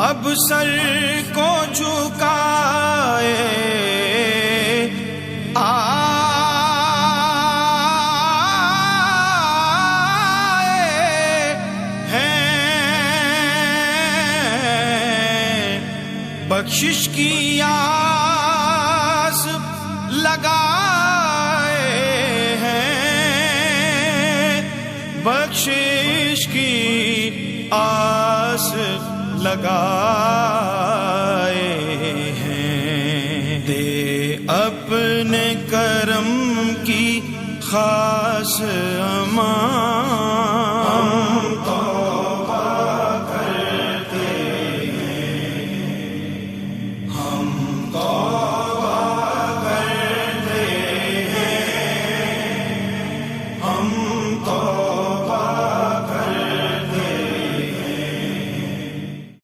अब सर को झुकाए आए हैं, बख्शिश की आस लगाए हैं, बख्शिश की आस लगाए हैं। दे अपने करम की खास अमान